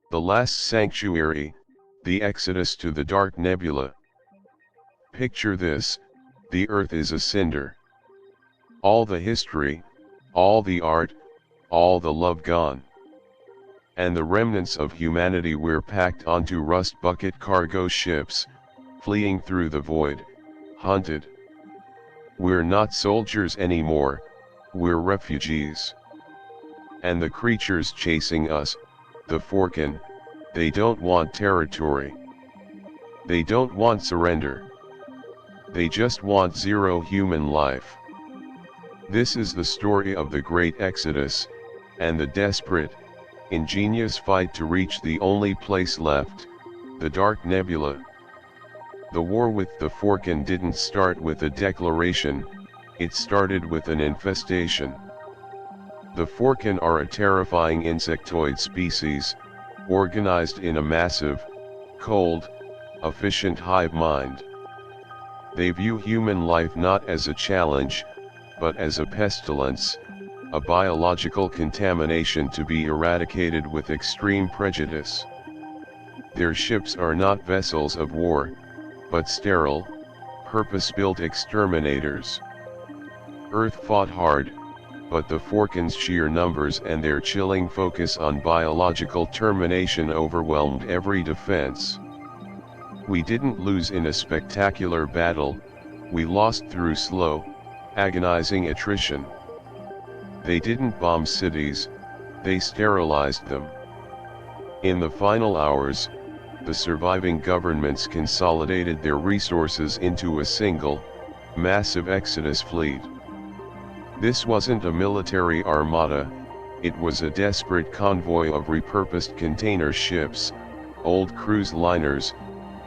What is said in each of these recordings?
The last sanctuary, the exodus to the Dark Nebula. Picture this, the Earth is a cinder. All the history, all the art, all the love gone. And the remnants of humanity were packed onto rust bucket cargo ships, fleeing through the void, hunted. We're not soldiers anymore, we're refugees. And the creatures chasing us, the Vorkun, they don't want territory. They don't want surrender. They just want zero human life. This is the story of the Great Exodus, and the desperate, ingenious fight to reach the only place left, the Dark Nebula. The war with the Vorkun didn't start with a declaration, it started with an infestation. The Vorkun are a terrifying insectoid species, organized in a massive, cold, efficient hive mind. They view human life not as a challenge, but as a pestilence, a biological contamination to be eradicated with extreme prejudice. Their ships are not vessels of war, but sterile, purpose-built exterminators. Earth fought hard, but the Vorkun's sheer numbers and their chilling focus on biological termination overwhelmed every defense. We didn't lose in a spectacular battle, we lost through slow, agonizing attrition. They didn't bomb cities, they sterilized them. In the final hours, the surviving governments consolidated their resources into a single, massive Exodus fleet. This wasn't a military armada, it was a desperate convoy of repurposed container ships, old cruise liners,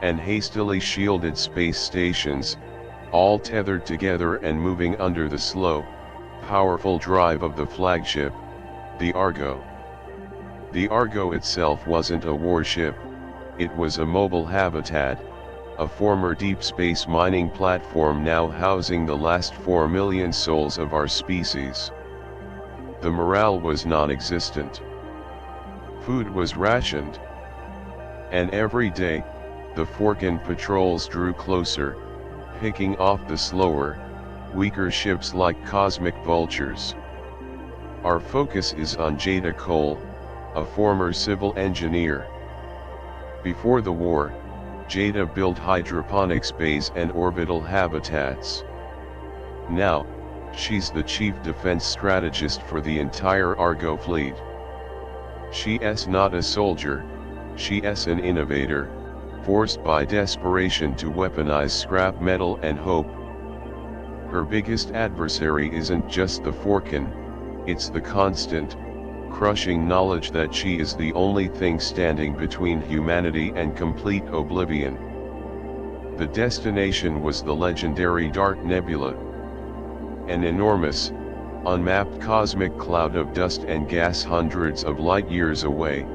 and hastily shielded space stations, all tethered together and moving under the slow, powerful drive of the flagship, the Argo. The Argo itself wasn't a warship, it was a mobile habitat, a former deep space mining platform now housing the last 4 million souls of our species. The morale was non-existent. Food was rationed. And every day, the Vorkun patrols drew closer, picking off the slower, weaker ships like cosmic vultures. Our focus is on Jada Cole, a former civil engineer. Before the war, Jada built hydroponics bays and orbital habitats. Now, she's the chief defense strategist for the entire Argo fleet. She's not a soldier, she's an innovator, forced by desperation to weaponize scrap metal and hope. Her biggest adversary isn't just the Vorkun, it's the constant, crushing knowledge that she is the only thing standing between humanity and complete oblivion. The destination was the legendary Dark Nebula. An enormous, unmapped cosmic cloud of dust and gas hundreds of light years away,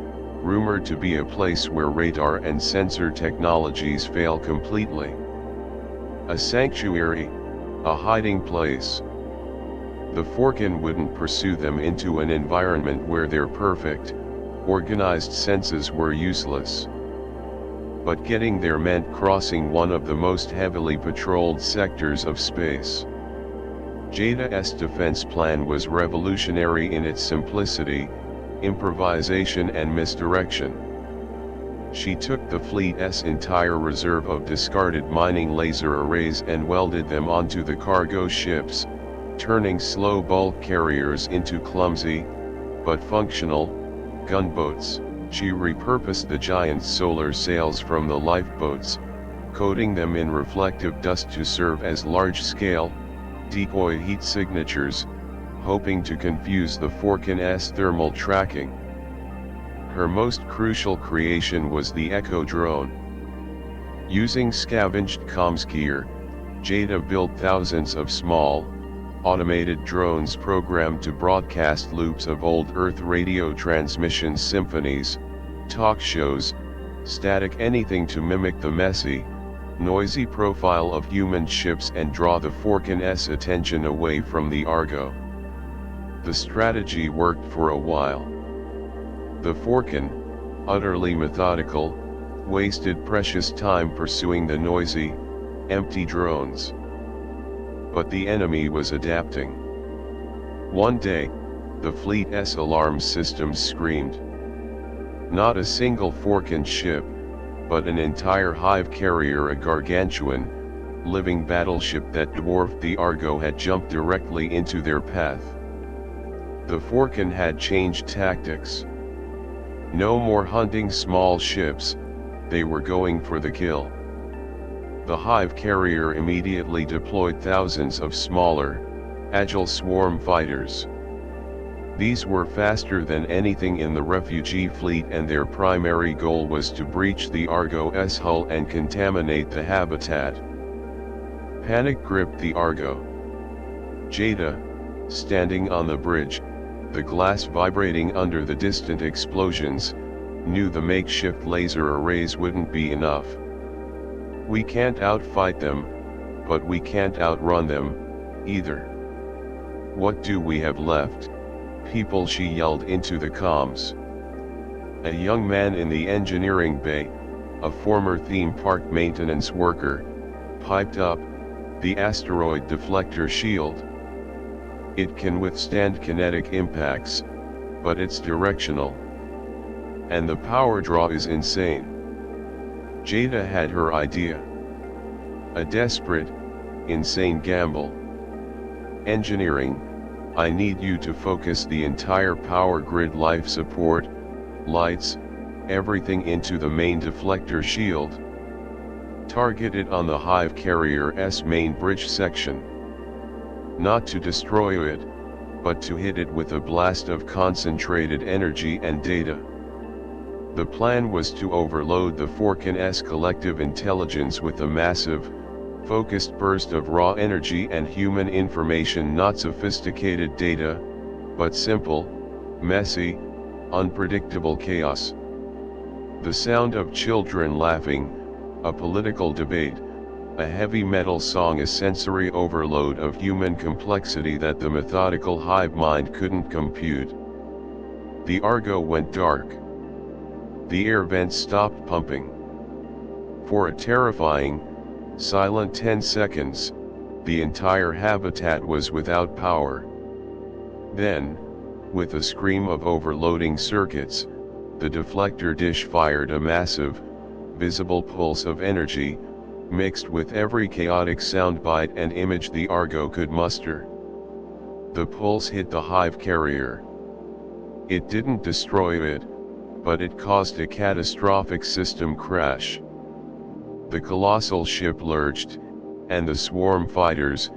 rumored to be a place where radar and sensor technologies fail completely. A sanctuary, a hiding place. The Vorkun wouldn't pursue them into an environment where their perfect, organized senses were useless. But getting there meant crossing one of the most heavily patrolled sectors of space. Jada's defense plan was revolutionary in its simplicity, improvisation and misdirection. She took the fleet's entire reserve of discarded mining laser arrays and welded them onto the cargo ships, turning slow bulk carriers into clumsy, but functional, gunboats. She repurposed the giant solar sails from the lifeboats, coating them in reflective dust to serve as large-scale, decoy heat signatures, hoping to confuse the Vorkun's thermal tracking. Her most crucial creation was the Echo drone. Using scavenged comms gear, Jada built thousands of small, automated drones programmed to broadcast loops of old Earth radio transmission symphonies, talk shows, static anything to mimic the messy, noisy profile of human ships and draw the Vorkun's attention away from the Argo. The strategy worked for a while. The Vorkun, utterly methodical, wasted precious time pursuing the noisy, empty drones. But the enemy was adapting. One day, the fleet's alarm systems screamed. Not a single Vorkun ship, but an entire Hive Carrier, a gargantuan, living battleship that dwarfed the Argo, had jumped directly into their path. The Vorkun had changed tactics. No more hunting small ships, they were going for the kill. The Hive Carrier immediately deployed thousands of smaller, agile swarm fighters. These were faster than anything in the refugee fleet, and their primary goal was to breach the Argo's hull and contaminate the habitat. Panic gripped the Argo. Jada, standing on the bridge, the glass vibrating under the distant explosions, knew the makeshift laser arrays wouldn't be enough. We can't outfight them, but we can't outrun them, either. What do we have left, people? She yelled into the comms. A young man in the engineering bay, a former theme park maintenance worker, piped up, the asteroid deflector shield. It can withstand kinetic impacts, but it's directional. And the power draw is insane. Jada had her idea. A desperate, insane gamble. Engineering, I need you to focus the entire power grid, life support, lights, everything into the main deflector shield. Target it on the Hive Carrier's main bridge section. Not to destroy it, but to hit it with a blast of concentrated energy and data. The plan was to overload the Vorkun's collective intelligence with a massive, focused burst of raw energy and human information, not sophisticated data, but simple, messy, unpredictable chaos. The sound of children laughing, a political debate, a heavy metal song, a sensory overload of human complexity that the methodical hive mind couldn't compute. The Argo went dark. The air vents stopped pumping. For a terrifying, silent 10 seconds, the entire habitat was without power. Then, with a scream of overloading circuits, the deflector dish fired a massive, visible pulse of energy, mixed with every chaotic soundbite and image the Argo could muster. The pulse hit the Hive Carrier. It didn't destroy it, but it caused a catastrophic system crash. The colossal ship lurched, and the swarm fighters,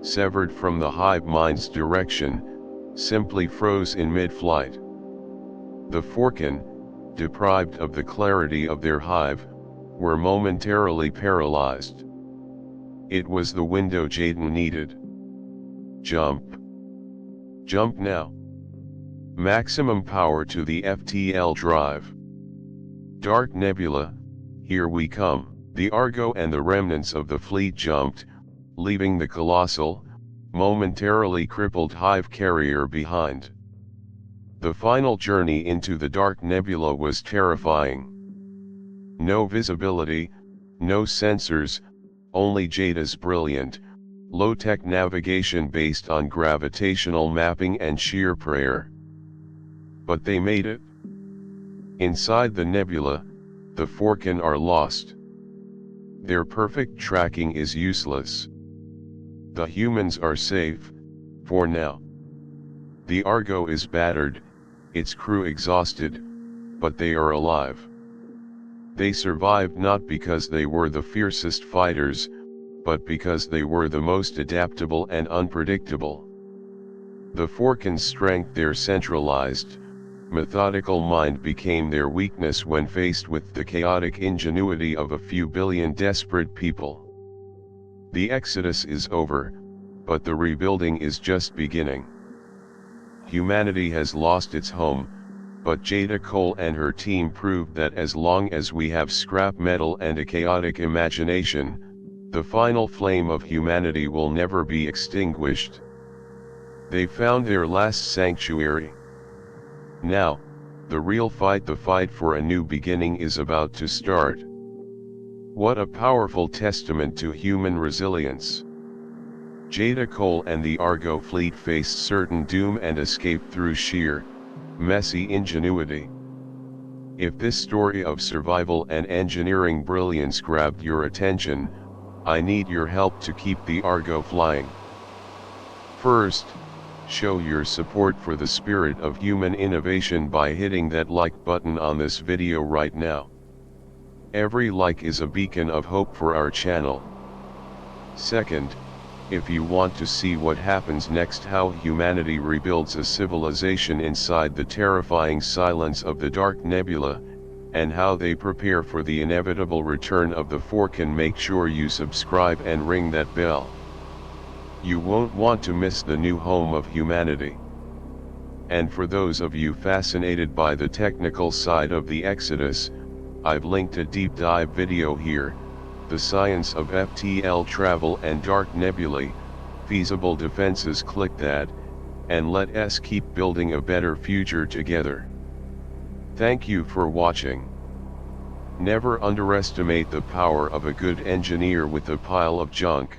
severed from the hive mind's direction, simply froze in mid-flight. The Vorkun, deprived of the clarity of their hive, were momentarily paralyzed. It was the window Jada needed. Jump. Jump now. Maximum power to the FTL drive. Dark Nebula, here we come. The Argo and the remnants of the fleet jumped, leaving the colossal, momentarily crippled Hive Carrier behind. The final journey into the Dark Nebula was terrifying. No visibility, no sensors, only Jada's brilliant, low-tech navigation based on gravitational mapping and sheer prayer. But they made it. Inside the nebula, the Vorkun are lost. Their perfect tracking is useless. The humans are safe, for now. The Argo is battered, its crew exhausted, but they are alive. They survived not because they were the fiercest fighters, but because they were the most adaptable and unpredictable. The Vorkun's strength, their centralized, methodical mind, became their weakness when faced with the chaotic ingenuity of a few billion desperate people. The exodus is over, but the rebuilding is just beginning. Humanity has lost its home, but Jada Cole and her team proved that as long as we have scrap metal and a chaotic imagination, the final flame of humanity will never be extinguished. They found their last sanctuary. Now, The real fight, the fight for a new beginning, is about to start. What a powerful testament to human resilience. Jada Cole and the Argo fleet faced certain doom and escaped through sheer, messy ingenuity. If this story of survival and engineering brilliance grabbed your attention, I need your help to keep the Argo flying. First, show your support for the spirit of human innovation by hitting that like button on this video right now. Every like is a beacon of hope for our channel. Second, if you want to see what happens next, how humanity rebuilds a civilization inside the terrifying silence of the Dark Nebula, and how they prepare for the inevitable return of the Vorkun, make sure you subscribe and ring that bell. You won't want to miss the new home of humanity. And for those of you fascinated by the technical side of the Exodus, I've linked a deep dive video here, The Science of FTL Travel and Dark Nebulae, Feasible Defenses. Click that, and let us keep building a better future together. Thank you for watching. Never underestimate the power of a good engineer with a pile of junk.